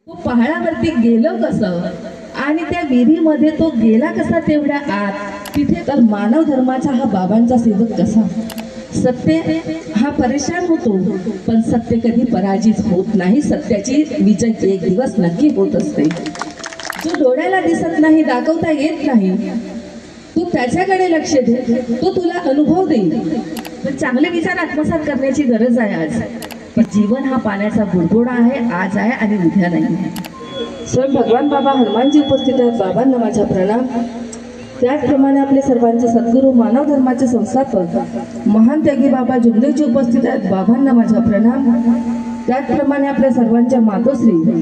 तो पहाडावरती गेलो कसं आणि त्या विहिरीमध्ये तो गेला कसा तेवढ्या आत तिथे तर मानव धर्माचा हा बाबांचा सेवक कसा सत्य हा परेशान होतो पण सत्य कधी पराजित होत नाही. सत्याची विजय एक दिवस नक्की होत असते. जो डोळ्याला दिसत नाही दाखवता येत नाही तू त्याच्याकडे लक्ष दे तो तुला अनुभव देईल. पण चांगले विचार आत्मसात करण्याची गरज आहे आज. पण जीवन हा पाण्याचा बुडबुडा आहे आज आहे आणि उद्या नाही. स्वयं भगवान बाबा हनुमानजी उपस्थित आहेत. बाबांना माझा प्रणाम. त्याचप्रमाणे आपले सर्वांचे सद्गुरू मानव धर्माचे संस्थापक महान त्यागी बाबा जुमदेवजी उपस्थित आहेत. बाबांना माझा प्रणाम. त्याचप्रमाणे आपल्या सर्वांच्या मातोश्री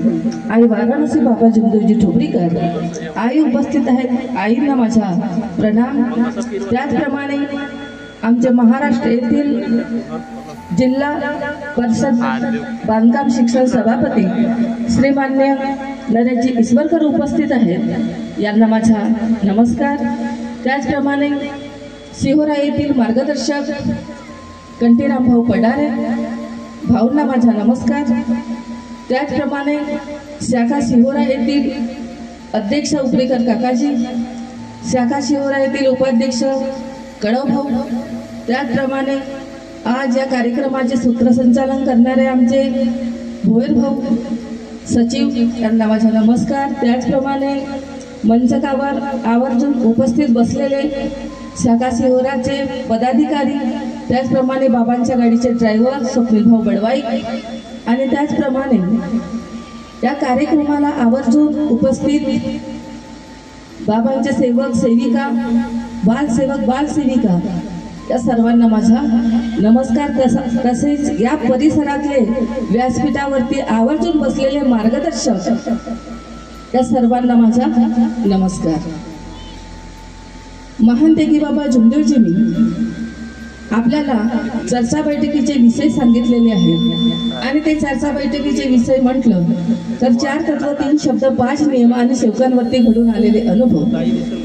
आई वाराणसी बाबा जुमदेवजी ठोबरीकर आई उपस्थित आहेत. आईंना माझा प्रणाम. त्याचप्रमाणे आमचे महाराष्ट्र येथील जिल्हा परिषद बांधकाम शिक्षण सभापती श्रीमान्य नरेशजी ईश्वरकर उपस्थित आहेत. यांना माझा नमस्कार. त्याचप्रमाणे सिहोरा येथील मार्गदर्शक कंटीराम भाऊ पडारे भाऊंना माझा नमस्कार. त्याचप्रमाणे शाखा सिहोरा येथील अध्यक्ष उपरेकर काकाजी, शाखा सिहोरा येथील उपाध्यक्ष कळव भाऊ, त्याचप्रमाणे आज या कार्यक्रमाचे सूत्रसंचालन करणारे आमचे भोयर भाऊ सचिव यांना माझा नमस्कार. त्याचप्रमाणे मंचकावर आवर्जून उपस्थित बसलेले शाखा सिहोराचे पदाधिकारी, त्याचप्रमाणे बाबांच्या गाडीचे ड्रायव्हर स्वप्नील भाऊ बडवाई आणि त्याचप्रमाणे या कार्यक्रमाला आवर्जून उपस्थित बाबांचे सेवक सेविका, बालसेवक बालसेविका या सर्वांना माझा नमस्कार. तसेच या परिसरातले व्यासपीठावरती आवर्जून बसलेले मार्गदर्शक या सर्वांना माझा नमस्कार. महान त्यागी बाबा जुमदेवजींनी आपल्याला चर्चा बैठकीचे विषय सांगितलेले आहेत आणि ते चर्चा बैठकीचे विषय म्हटलं तर 4 तत्व 3 शब्द 5 नियम आणि सेवकांवरती घडून आलेले अनुभव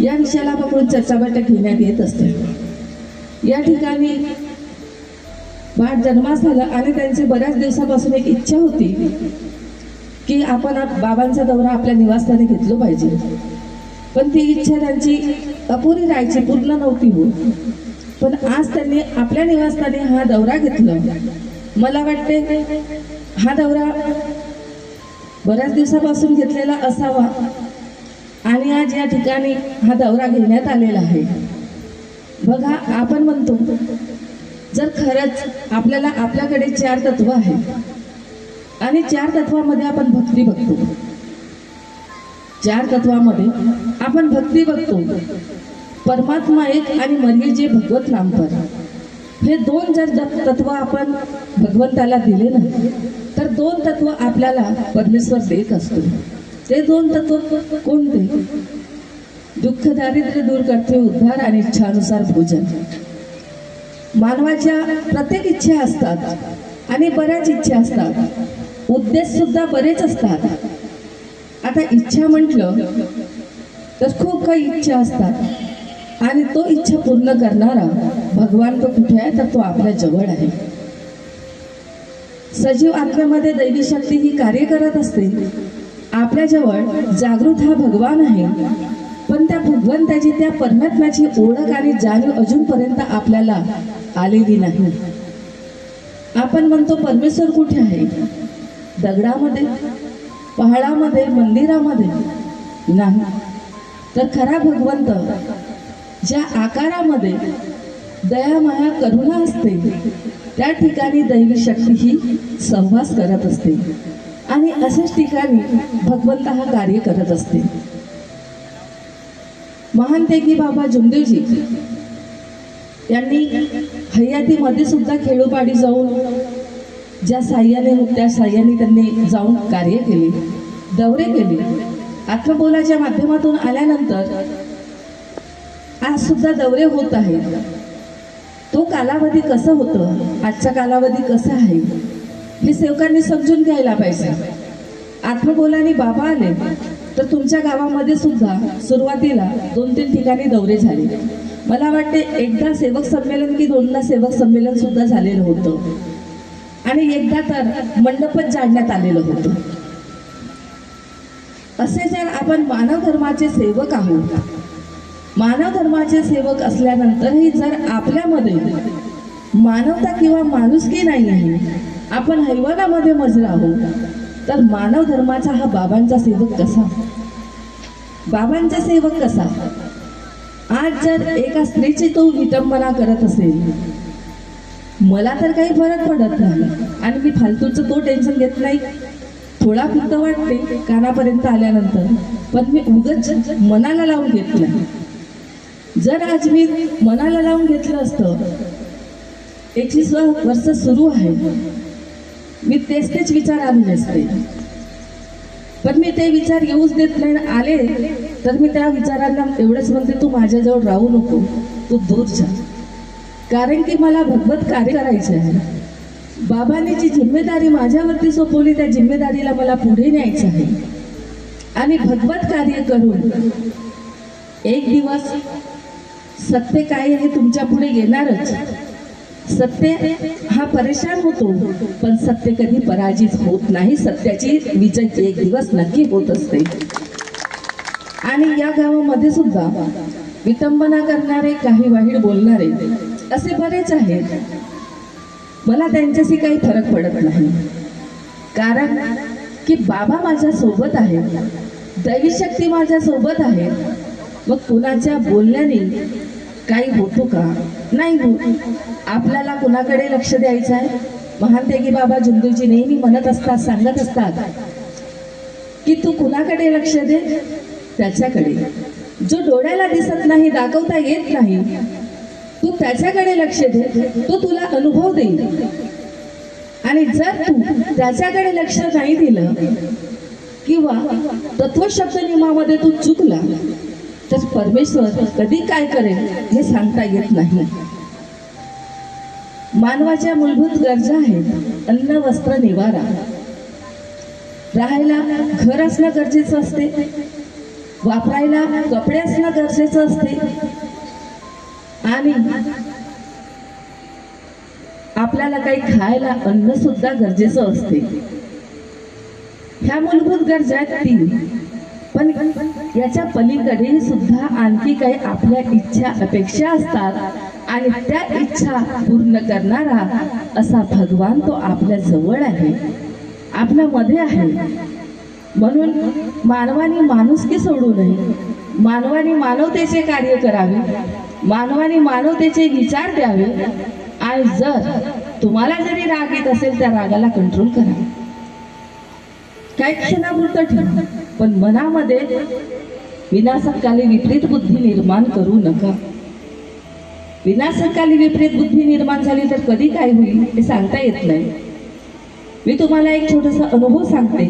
या विषयाला पकडून चर्चा बैठक घेण्यात येत असते. या ठिकाणी बाळ जन्मास झालं आणि त्यांची बऱ्याच दिवसापासून एक इच्छा होती की आपण बाबांचा दौरा आपल्या निवासस्थानी घेतलो पाहिजे. पण ती इच्छा त्यांची अपुरी राहायची, पूर्ण नव्हती होत. पण आज त्यांनी आपल्या निवासस्थानी हा दौरा घेतला. मला वाटते हा दौरा बऱ्याच दिवसापासून घेतलेला असावा आणि आज या ठिकाणी हा दौरा घेण्यात आलेला आहे. बघा, आपण म्हणतो जर खरंच आपल्याला आपल्याकडे 4 तत्व आहेत आणि 4 तत्वामध्ये आपण भक्ती बघतो, 4 तत्वामध्ये आपण भक्ती बघतो, परमात्मा एक आणि मर्यादे जे भगवत नामपर, हे 2 जर तत्व आपण भगवंताला दिले ना तर 2 तत्व आपल्याला परमेश्वर देत असतो. ते 2 तत्व कोणते? दुःख दारिद्र्य दूर करते उद्धार आणि इच्छानुसार भोजन. मानवाच्या प्रत्येक इच्छा असतात आणि बऱ्याच इच्छा असतात, उद्देश सुद्धा बरेच असतात. आता इच्छा म्हटलं तर खूप काही इच्छा असतात आणि तो इच्छा पूर्ण करणारा भगवान तो कुठे आहे तर तो आपल्या जवळ आहे. सजीव आत्म्यामध्ये दैवी शक्ती ही कार्य करत असते. आपल्या जवळ जागृत हा भगवान आहे, पण त्या भगवंताची त्या परमात्म्याची ओळख आणि जाणीव अजूनपर्यंत आपल्याला आलेली नाही. आपण म्हणतो परमेश्वर कुठे आहे? दगडामध्ये, पहाडामध्ये, मंदिरामध्ये नाही. तर खरा भगवंत ज्या आकारामध्ये दया माया करुणा असते त्या ठिकाणी दैवी शक्ती ही सहवास करत असते आणि अशाच ठिकाणी भगवंत हा कार्य करत असते. महान त्यागी बाबा जुमदेवजी यांनी हयातीमध्ये सुद्धा खेडोपाडी जाऊन ज्या साह्याने त्या साह्याने त्यांनी जाऊन कार्य केले, दौरे केले. आत्मबोलाच्या माध्यमातून आल्यानंतर आज सुद्धा दौरे होत आहेत. तो कालावधी कसं होतं, आजचा कालावधी कसा आहे हे सेवकांनी समजून घ्यायला पाहिजे. आत्मबोलाने बाबा आले तर तुमच्या गावामध्ये सुद्धा सुरुवातीला 2-3 ठिकाणी दौरे झाले. मला वाटते एकदा सेवक संमेलन की 2दा सेवक संमेलन सुद्धा झालेलं होतं आणि एकदा तर मंडपच जाळण्यात आलेलं होतं. असे जर आपण मानव धर्माचे सेवक आहोत, मानव धर्माचे सेवक असल्यानंतरही जर आपल्यामध्ये मानवता किंवा माणुसकी नाही आहे, आपण हैवानामध्ये मजला आहोत, तर मानव धर्माचा हा बाबांचा सेवक कसा? बाबांचा सेवक कसा? आज जर एका स्त्रीची तो विटंबना करत असेल, मला तर काही फरक पडत नाही आणि मी फालतूचं तो टेन्शन घेत नाही. थोडा फक्त वाटते कानापर्यंत आल्यानंतर, पण मी उगाच मनाला लावून घेत नाही. जर आज मी मनाला लावून घेतलं असतं, 21 वर्ष सुरू आहे, मी तेच विचार आणले असते, पण मी ते विचार येऊच देत नाही. आले तर मी त्या विचारांना एवढंच म्हणते, तू माझ्याजवळ राहू नको, तू दूर जा. कारण की मला भगवत कार्य करायचे आहे. बाबांनी जी जिम्मेदारी माझ्यावरती सोपवली, त्या जिम्मेदारीला मला पुढे न्यायचं आहे आणि भगवत कार्य करून एक दिवस सत्य काय आहे तुमच्या पुढे येणारच. सत्य हा परेशान होतो, पण सत्य कधी पराजित होत नाही. सत्याची विजय एक दिवस नक्की होत असते. आणि या गावामध्ये सुद्धा विटंबना करणारे, काही वाईट बोलणारे असे बरेच आहेत. मला त्यांच्याशी काही फरक पडत नाही, कारण की बाबा माझ्या सोबत आहे, दैवी शक्ती माझ्या सोबत आहे. मग कुणाच्या बोलण्याने काही होतो का? नाही होत. आपल्याला कुणाकडे लक्ष द्यायचं आहे? महान त्यागी बाबा जुंदूजी नेहमी म्हणत असतात, सांगत असतात की तू कुणाकडे लक्ष दे? त्याच्याकडे. जो डोळ्याला दिसत नाही, दाखवता येत नाही, तू त्याच्याकडे लक्ष दे, तो तुला अनुभव देईल. आणि जर तू त्याच्याकडे लक्ष नाही दिलं किंवा तत्वशब्द नियमामध्ये तू चुकला, तर परमेश्वर कधी काय करेल हे सांगता येत नाही. मानवाच्या मूलभूत गरजा आहेत अन्न, वस्त्र, निवारा. राहायला घर असणं गरजेचं असते, वापरायला कपडे असणं गरजेचं असते, आणि आपल्याला काही खायला अन्न सुद्धा गरजेचं असते. ह्या मूलभूत गरजा आहेत 3. पण याच्या पलीकडे सुद्धा आणखी काही आपल्या इच्छा, अपेक्षा असतात आणि त्या इच्छा पूर्ण करणारा असा भगवान तो आपल्या जवळ आहे, आपल्यामध्ये आहे. म्हणून मानवाने माणुसकी सोडू नये, मानवाने मानवतेचे कार्य करावे, मानवाने मानवतेचे विचार द्यावे. आणि जर तुम्हाला जरी राग येत असेल, त्या रागाला कंट्रोल करा, काही क्षणापुरतं ठेवा, पण मनामध्ये विनाशकाली विपरीत बुद्धी निर्माण करू नका. विनाशकाली विपरीत बुद्धी निर्माण झाली तर कधी काय होईल हे सांगता येत नाही. मी तुम्हाला एक छोटासा अनुभव सांगते.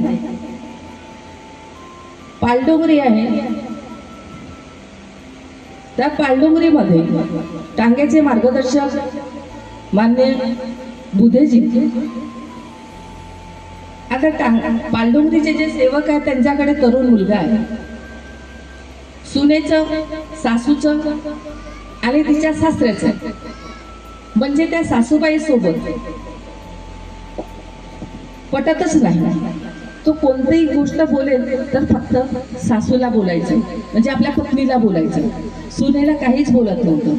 पालडोंगरी आहे, त्या पालडोंगरीमध्ये टांग्याचे मार्गदर्शक मान्य बुधेजी. आता पालडोंगरीचे जे सेवक आहेत त्यांच्याकडे तरुण मुलगा आहे, सुनेचं, सासूचं आणि तिच्या सासऱ्याचं, म्हणजे त्या सासूबाई सोबत पटतच नाही. तो कोणतीही गोष्ट बोलेल तर फक्त सासूला बोलायचं, म्हणजे आपल्या पत्नीला बोलायचं, सुनेला काहीच बोलत नव्हतं.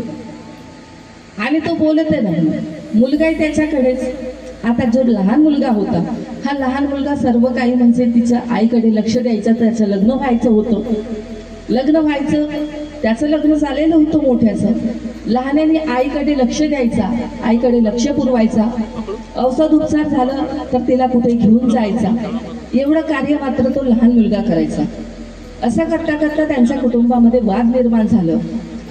आणि तो बोलत नाही. मुलगाही त्याच्याकडेच. आता जो लहान मुलगा होता, हा लहान मुलगा सर्व काही म्हणजे तिच्या आईकडे लक्ष द्यायचं. त्याचं लग्न व्हायचं होतं, लग्न व्हायचं, त्याचं लग्न झालेलं होतं मोठ्याचं. लहानाने आईकडे लक्ष द्यायचा, आईकडे लक्ष पुरवायचा, औषध उपचार झालं तर तिला कुठे घेऊन जायचा, एवढं कार्य मात्र तो लहान मुलगा करायचा. असं करता करता त्यांच्या कुटुंबामध्ये वाद निर्माण झालं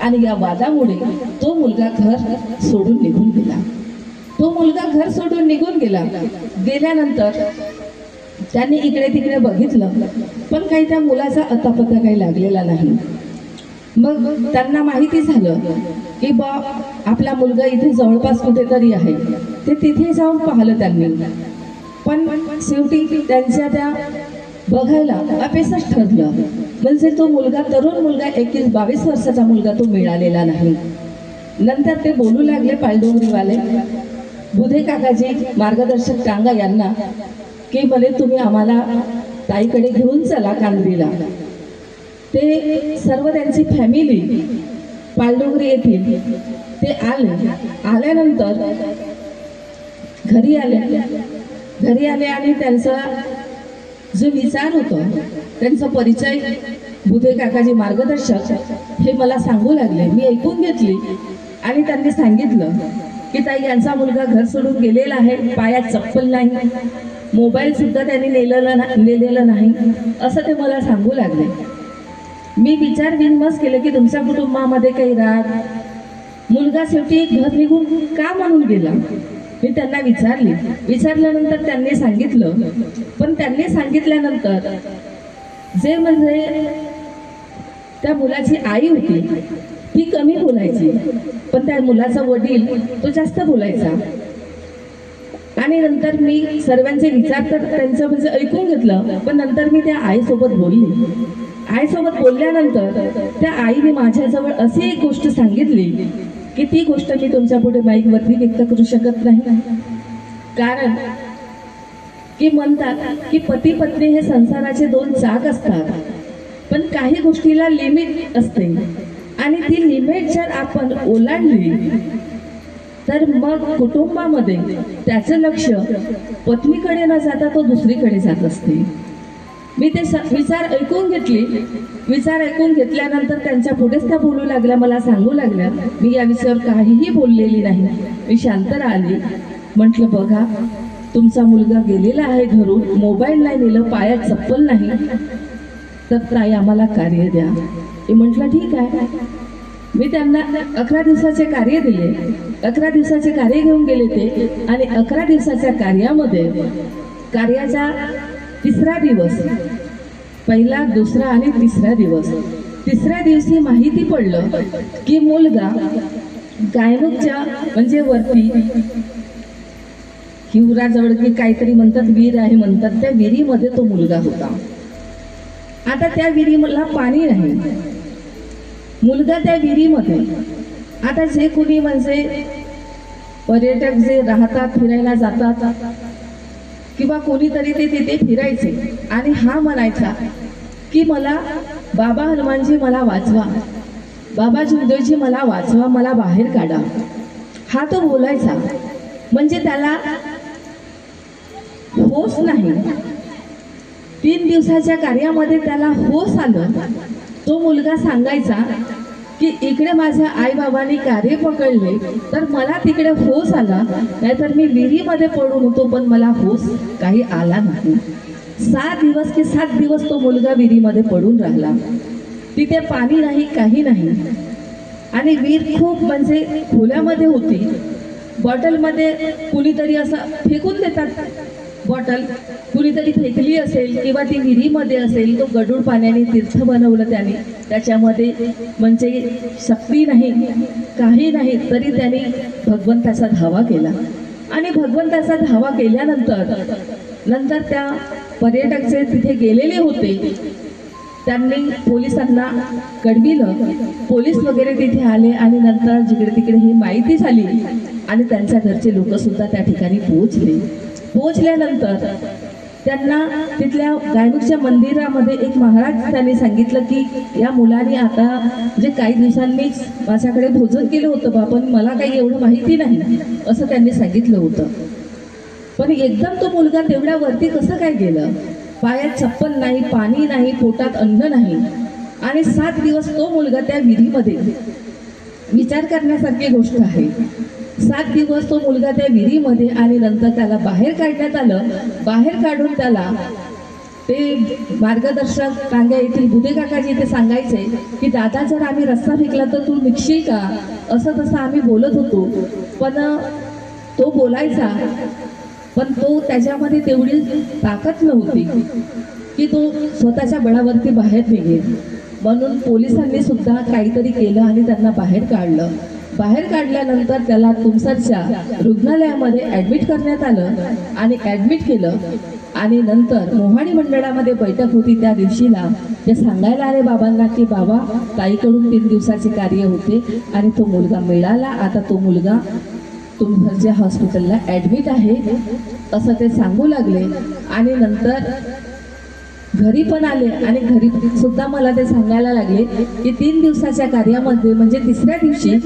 आणि या वादामुळे तो मुलगा घर सोडून निघून गेला. तो मुलगा घर सोडून निघून गेल्यानंतर त्यांनी इकडे तिकडे बघितलं, पण काही त्या मुलाचा अतापता काही लागलेला नाही. मग त्यांना माहिती झालं की बा आपला मुलगा इथे जवळपास कुठेतरी आहे. ते तिथे जाऊन पाहिलं त्यांनी, पण शेवटी त्यांच्या त्या बघायला अपेसच ठरलं. म्हणजे तो मुलगा, तरुण मुलगा, 21-22 वर्षाचा मुलगा तो मिळालेला नाही. नंतर ते बोलू लागले पालडोंगरीवाले, बुधे काकाजी, मार्गदर्शक कांगा यांना, की भले तुम्ही आम्हाला ताईकडे घेऊन चला कांदरीला. ते सर्व त्यांची फॅमिली पालडोंगरी येथील ते आल्यानंतर घरी आले आणि त्यांचा जो विचार होता, त्यांचा परिचय बुधे काकाजी मार्गदर्शक हे मला सांगू लागले. मी ऐकून घेतली आणि त्यांनी सांगितलं की ताई, यांचा मुलगा घर सोडून गेलेला आहे, पायात चप्पल नाही, मोबाईल सुद्धा त्यांनी नेलेला नाही, असं ते मला सांगू लागले. मी विचार विनिमय केलं की तुमच्या कुटुंबामध्ये काही राग, मुलगा शेवटी घर निघून का म्हणून गेला. मी त्यांना विचारल्यानंतर त्यांनी सांगितलं. पण त्यांनी सांगितल्यानंतर जे म्हणजे त्या मुलाची आई होती ती कमी बोलायची, पण त्या मुलाचा वडील तो जास्त बोलायचा. आणि नंतर मी सर्वांचे विचार तर त्यांचं म्हणजे ऐकून घेतलं, पण नंतर मी त्या आईसोबत बोलली. आईसोबत बोलल्यानंतर त्या आईने माझ्याजवळ अशी एक गोष्ट सांगितली की ती गोष्ट मी तुमच्या पुढे माईकवरती व्यक्त करू शकत नाही. कारण की म्हणतात की पती पत्नी हे संसाराचे दोन चाक असतात, पण काही गोष्टीला लिमिट असते आणि ती लिमिट जर आपण ओलांडली तर मग कुटुंबामध्ये त्याचं लक्ष पत्नीकडे न जाता तो दुसरीकडे जात असते. मी ते विचार ऐकून घेतल्यानंतर त्यांच्या पुढेच त्या बोलू लागल्या, मला सांगू लागल्या. मी या विषयावर काहीही बोललेली नाही. मी शांत राहिली. म्हटलं, बघा, तुमचा मुलगा गेलेला आहे घरून, मोबाईल नाही नेलं, पायात चप्पल नाही, तर ताई आम्हाला कार्य द्या. मी म्हटलं ठीक आहे. मी त्यांना 11 दिवसाचे कार्य दिले. 11 दिवसाचे कार्य घेऊन गेले ते. आणि 11 दिवसाच्या कार्याचा तिसरा दिवस, पहिला, दुसरा आणि तिसरा दिवस. तिसऱ्या दिवशी माहिती पडलं की मुलगा गायमुखच्या म्हणजे वरती हिवराजवळ की काहीतरी म्हणतात, विहीर आहे म्हणतात, त्या विहिरीमध्ये तो मुलगा होता. आता त्या विहिरीला पाणी नाही, मुलगा त्या विहिरीमध्ये. आता जे कोणी म्हणजे पर्यटक जे राहतात, फिरायला जातात किंवा कोणीतरी ते तिथे फिरायचे आणि हा म्हणायचा की मला बाबा हनुमानजी मला वाचवा, बाबा जुदेवजी मला वाचवा, मला बाहेर काढा, हा तो बोलायचा. म्हणजे त्याला होश नाही. 3 दिवसाच्या कार्यामध्ये त्याला होश आलं. तो मुलगा सांगायचा की इकडे माझ्या आईबाबांनी कार्य पकडले तर मला तिकडे होश आला, नाहीतर मी विहिरीमध्ये पडून होतो, पण मला होश काही आला नाही. 7 दिवस तो मुलगा विहिरीमध्ये पडून राहिला. तिथे पाणी नाही, काही नाही. आणि विहीर खूप म्हणजे खोल्यामध्ये होती. बॉटलमध्ये कुणीतरी असं फेकून देतात, बॉटल कुणीतरी फेकली असेल किंवा ती विहिरीमध्ये असेल. तो गढूळ पाण्याने तीर्थ बनवलं त्याने, त्याच्यामध्ये म्हणजे शक्ती नाही, काही नाही, तरी त्याने भगवंताचा धावा केला. आणि भगवंताचा धावा केल्यानंतर त्या पर्यटक जे तिथे गेलेले होते त्यांनी पोलिसांना कळविलं. पोलीस वगैरे तिथे आले आणि नंतर जिकडे तिकडे ही माहिती झाली आणि त्यांच्या घरचे लोक सुद्धा त्या ठिकाणी पोहोचल्यानंतर त्यांना तिथल्या गायमुखच्या मंदिरामध्ये एक महाराज त्यांनी सांगितलं की या मुलाने आता म्हणजे काही दिवसांनीच माझ्याकडे भोजन केलं होतं बा, पण मला काही एवढं माहिती नाही असं त्यांनी सांगितलं होतं. पण एकदम तो मुलगा तेवढ्या वरती कसं काय गेलं? पायात चप्पल नाही, पाणी नाही, पोटात अन्न नाही. आणि 7 दिवस तो मुलगा त्या विहिरीमध्ये, विचार करण्यासारखी गोष्ट आहे. 7 दिवस तो मुलगा त्या विहिरीमध्ये आणि नंतर त्याला बाहेर काढण्यात आलं. बाहेर काढून त्याला ते मार्गदर्शक टांग्या येथील बुधे काकाजी ते सांगायचे की दादा जर आम्ही रस्ता फेकला तर तू निघशील का, असं तसं आम्ही बोलत होतो. पण तो बोलायचा, पण तो त्याच्यामध्ये तेवढी ताकद नव्हती की तो स्वतःच्या बळावरती बाहेर निघेल. म्हणून पोलिसांनी सुद्धा काहीतरी केलं आणि त्यांना बाहेर काढलं. बाहेर काढल्यानंतर त्याला तुमसरच्या रुग्णालयामध्ये ॲडमिट करण्यात आलं आणि ॲडमिट केलं. आणि नंतर मोहाडी मंडळामध्ये बैठक होती. त्या दिवशीला ते सांगायला आले बाबांना की बाबा ताईकडून 3 दिवसाचे कार्य होते आणि तो मुलगा मिळाला. आता तो मुलगा तुमसरच्या हॉस्पिटलला ॲडमिट आहे असं ते सांगू लागले. आणि नंतर घरी पण आले आणि घरी सुद्धा मला ते सांगायला लागले की 3 दिवसाच्या कार्यामध्ये म्हणजे तिसऱ्या दिवशी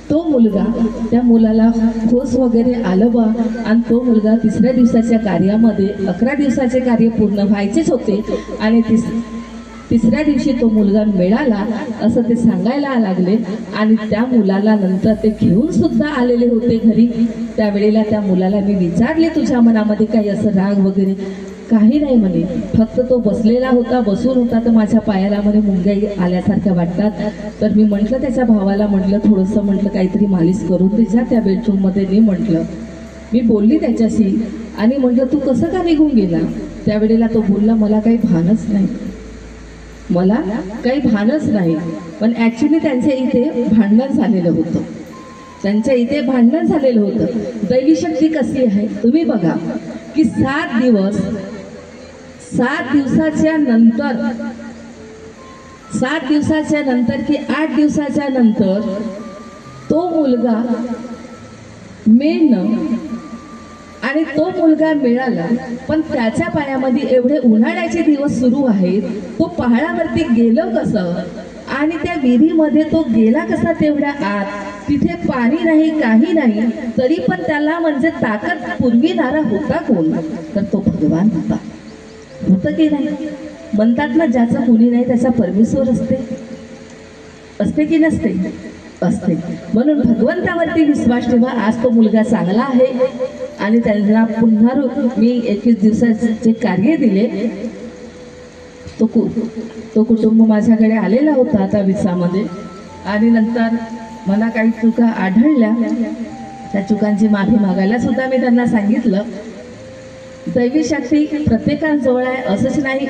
तो मुलगा, त्या मुलाला खोस वगैरे आलं बा, आणि तो मुलगा तिसऱ्या दिवसाच्या कार्यामध्ये 11 दिवसाचे कार्य पूर्ण व्हायचेच होते आणि तिसऱ्या दिवशी तो मुलगा मिळाला असं ते सांगायला लागले. आणि त्या मुलाला नंतर ते घेऊन सुद्धा आलेले होते घरी. त्यावेळेला त्या मुलाला मी विचारले, तुझ्या मनामध्ये काही असं राग वगैरे? काही नाही म्हणे, फक्त तो बसलेला होता, बसून होता तर माझ्या पायाला म्हणे मुंग्या आल्यासारख्या वाटतात. तर मी म्हटलं त्याच्या भावाला, म्हटलं थोडंसं म्हटलं काहीतरी मालिश करून दे जा त्या बेडरूममध्ये. मी म्हटलं, मी बोलली त्याच्याशी आणि म्हटलं तू कसं का निघून गेला? त्यावेळेला तो बोलला, मला काही भानच नाही, मला काही भानच नाही. पण ॲक्च्युली त्यांच्या इथे भांडण झालेलं होतं, त्यांच्या इथे भांडण झालेलं होतं. दैवी शक्ती कशी आहे तुम्ही बघा की 7 दिवसाच्या नंतर की 8 दिवसाच्या नंतर तो मुलगा मिळणं आणि तो मुलगा मिळाला. पण त्याच्या पायामध्ये एवढे उन्हाळ्याचे दिवस सुरू आहेत, तो पहाडावरती गेलं कसं आणि त्या विहिरीमध्ये तो गेला कसा तेवढ्या आत? तिथे पाणी नाही, काही नाही, तरी पण त्याला म्हणजे ताकद पुरविणारा होता कोण? तर तो भगवान होता. होतं की नाही? म्हणतात ना, ज्याचं कोणी नाही त्याचा परमेश्वर असते की नसते? असते. म्हणून भगवंतावरती विश्वास ठेवा. आज तो मुलगा चांगला आहे आणि त्यांना पुन्हा मी 21 दिवसाचे कार्य दिले. तो कुटुंब माझ्याकडे आलेला होता आता विसामध्ये, आणि नंतर मला काही चुका आढळल्या, त्या चुकांची माफी मागायला सुद्धा मी त्यांना सांगितलं. दैवी शक्ती प्रत्येकाजवळ आहे असंच नाही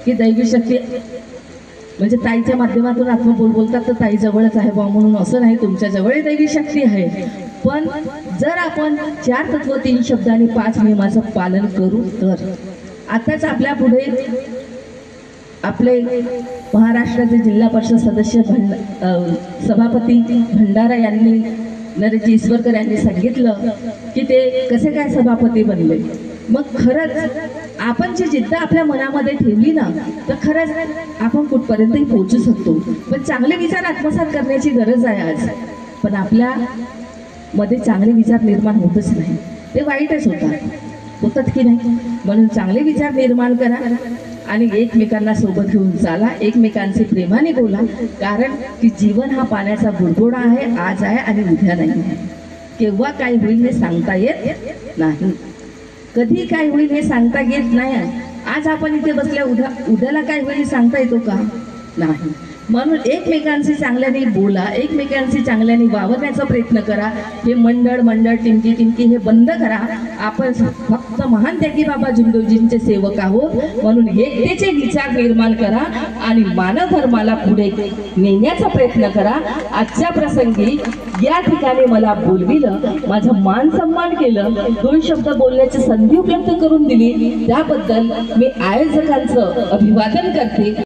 की दैवी शक्ती म्हणजे ताईच्या माध्यमातून आत्मबोल बोलतात तर ताई जवळच आहे बा म्हणून असं नाही, तुमच्या जवळ दैवी शक्ती आहे. पण जर आपण 4 तत्व 3 शब्द आणि 5 नियमाचं पालन करू तर. आताच आपल्या पुढे आपले महाराष्ट्राचे जिल्हा परिषद सदस्य सभापती भंडारा यांनी, नरेश ईश्वरकर यांनी सांगितलं की ते कसे काय सभापती बनले. मग खरंच आपण जी जिद्द आपल्या मनामध्ये ठेवली ना तर खरंच आपण कुठपर्यंतही पोहोचू शकतो. पण चांगले विचार आत्मसात करण्याची गरज आहे आज. पण आपल्या मध्ये चांगले विचार निर्माण होतच नाही, ते वाईटच होतात की नाही? म्हणून चांगले विचार निर्माण करा आणि एकमेकांना सोबत घेऊन चाला, एकमेकांशी प्रेमाने बोला. कारण की जीवन हा पाण्याचा बुडबुडा आहे, आज आहे आणि उद्या नाही आहे. केव्हा काय होईल हे सांगता येत नाही, कधी काय होईल हे सांगता येत नाही. आज आपण इथे बसल्या, उद्याला काय होईल हे सांगता येतो का? नाही. म्हणून एकमेकांशी चांगल्याने बोला, एकमेकांशी चांगल्याने वावरण्याचा प्रयत्न करा. हे मंडळ टिमकी हे बंद करा. आपण फक्त महान त्यागी बाबा जिंदोजींचे सेवक आहोत. म्हणून एकतेचे विचार निर्माण करा आणि मानव धर्माला पुढे नेण्याचा प्रयत्न करा. आजच्या प्रसंगी या ठिकाणी मला बोलविलं, माझा मान सन्मान केलं, 2 शब्द बोलण्याची संधी उपलब्ध करून दिली, त्याबद्दल मी आयोजकांचं अभिवादन करते.